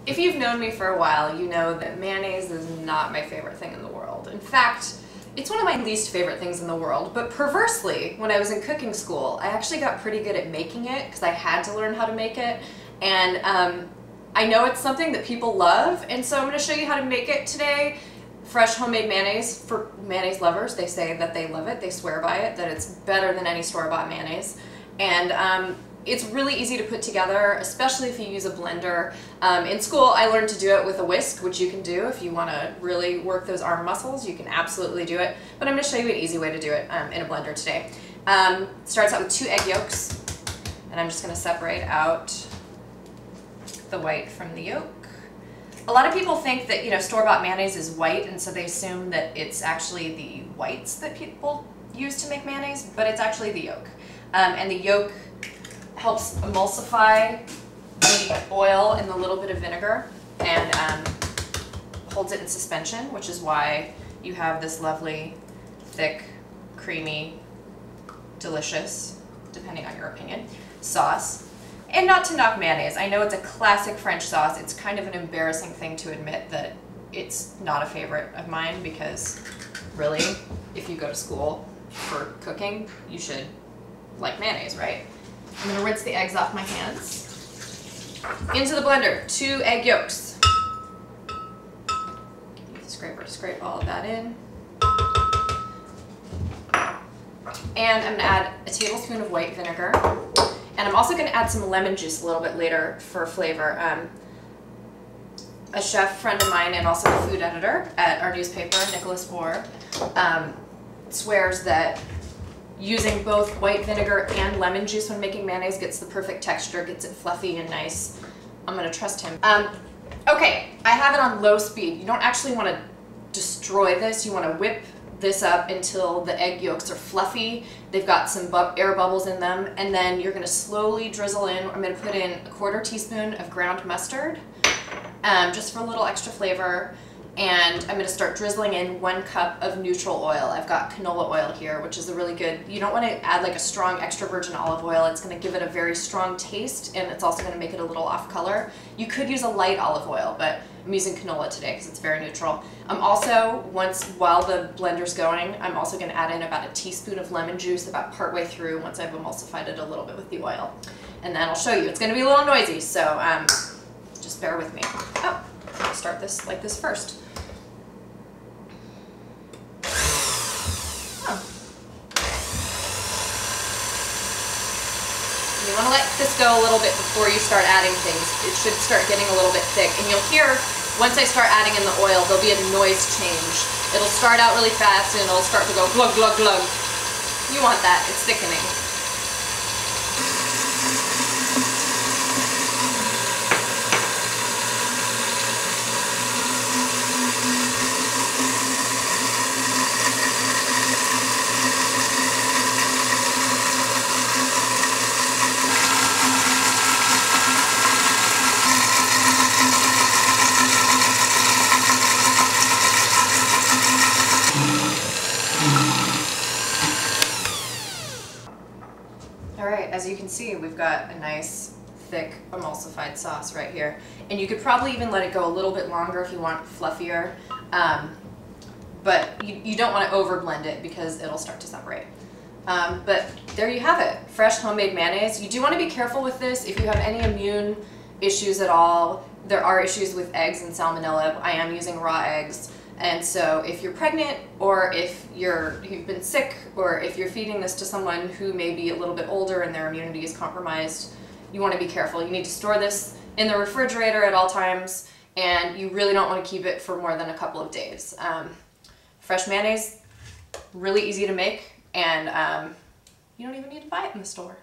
If you've known me for a while, you know that mayonnaise is not my favorite thing in the world. In fact, it's one of my least favorite things in the world, but perversely, when I was in cooking school, I actually got pretty good at making it because I had to learn how to make it. And I know it's something that people love, and so I'm going to show you how to make it today. Fresh homemade mayonnaise. For mayonnaise lovers, they say that they love it, they swear by it, that it's better than any store-bought mayonnaise. And it's really easy to put together, especially if you use a blender. In school, I learned to do it with a whisk, which you can do if you want to really work those arm muscles. You can absolutely do it, but I'm going to show you an easy way to do it in a blender today. Starts out with 2 egg yolks, and I'm just going to separate out the white from the yolk. A lot of people think that, you know, store-bought mayonnaise is white, and so they assume that it's actually the whites that people use to make mayonnaise, but it's actually the yolk. And the yolk helps emulsify the oil in the little bit of vinegar and holds it in suspension, which is why you have this lovely, thick, creamy, delicious, depending on your opinion, sauce. And not to knock mayonnaise, I know it's a classic French sauce. It's kind of an embarrassing thing to admit that it's not a favorite of mine, because really, if you go to school for cooking, you should like mayonnaise, right? I'm going to rinse the eggs off my hands. Into the blender, 2 egg yolks. Use the scraper to scrape all of that in. And I'm going to add a tablespoon of white vinegar. And I'm also going to add some lemon juice a little bit later for flavor. A chef friend of mine and also a food editor at our newspaper, Nicholas Orr, swears that using both white vinegar and lemon juice when making mayonnaise gets the perfect texture, gets it fluffy and nice. I'm going to trust him. Okay, I have it on low speed. You don't actually want to destroy this. You want to whip this up until the egg yolks are fluffy. They've got some air bubbles in them, and then you're going to slowly drizzle in. I'm going to put in a 1/4 teaspoon of ground mustard, just for a little extra flavor. And I'm going to start drizzling in 1 cup of neutral oil. I've got canola oil here, which is a really good, you don't want to add like a strong extra virgin olive oil. It's going to give it a very strong taste, and it's also going to make it a little off color. You could use a light olive oil, but I'm using canola today because it's very neutral. I'm also, while the blender's going, I'm also going to add in about a teaspoon of lemon juice about partway through, once I've emulsified it a little bit with the oil. And then I'll show you. It's going to be a little noisy, so just bear with me. Oh, I'll start this like this first. You want to let this go a little bit before you start adding things. It should start getting a little bit thick. And you'll hear, once I start adding in the oil, there'll be a noise change. It'll start out really fast and it'll start to go glug, glug, glug. You want that. It's thickening. Alright, as you can see, we've got a nice, thick, emulsified sauce right here. And you could probably even let it go a little bit longer if you want fluffier. But you don't want to over blend it because it'll start to separate. But there you have it, fresh homemade mayonnaise. You do want to be careful with this if you have any immune issues at all. There are issues with eggs and salmonella. I am using raw eggs. And so if you're pregnant, or if you've been sick, or if you're feeding this to someone who may be a little bit older and their immunity is compromised, you want to be careful. You need to store this in the refrigerator at all times, and you really don't want to keep it for more than a couple of days. Fresh mayonnaise, really easy to make, and you don't even need to buy it in the store.